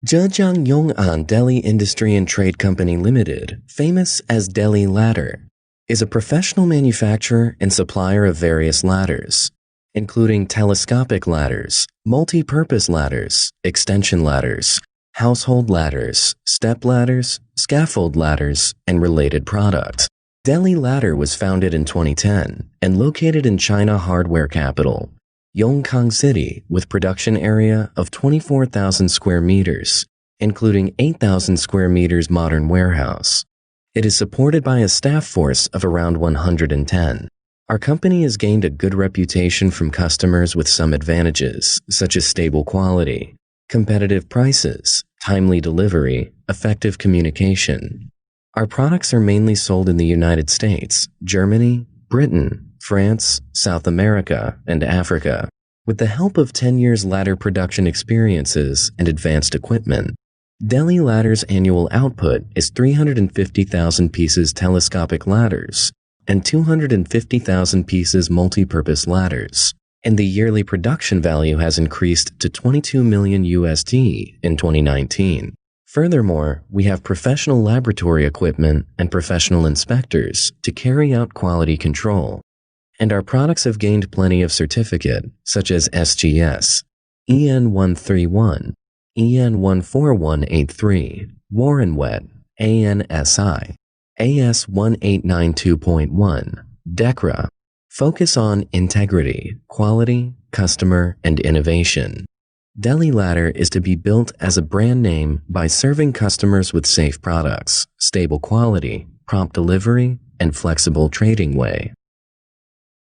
Zhejiang Yongan Deli Industry and Trade Company Limited, famous as Deli Ladder, is a professional manufacturer and supplier of various ladders, including telescopic ladders, multi-purpose ladders, extension ladders, household ladders, step ladders, scaffold ladders, and related products. Deli Ladder was founded in 2010 and located in China hardware capital, Yongkang City, with production area of 24,000 square meters, including 8,000 square meters modern warehouse. It is supported by a staff force of around 110. Our company has gained a good reputation from customers with some advantages, such as stable quality, competitive prices, timely delivery, effective communication. Our products are mainly sold in the United States, Germany, Britain, France, South America, and Africa, with the help of 10 years ladder production experiences and advanced equipment. Deli Ladder's annual output is 350,000 pieces telescopic ladders and 250,000 pieces multi-purpose ladders, and the yearly production value has increased to $22 million in 2019. Furthermore, we have professional laboratory equipment and professional inspectors to carry out quality control. And our products have gained plenty of certificate, such as SGS, EN 131, EN 14183, Warren Wet, ANSI, AS 1892.1, DECRA. Focus on integrity, quality, customer, and innovation. Deli Ladder is to be built as a brand name by serving customers with safe products, stable quality, prompt delivery, and flexible trading way.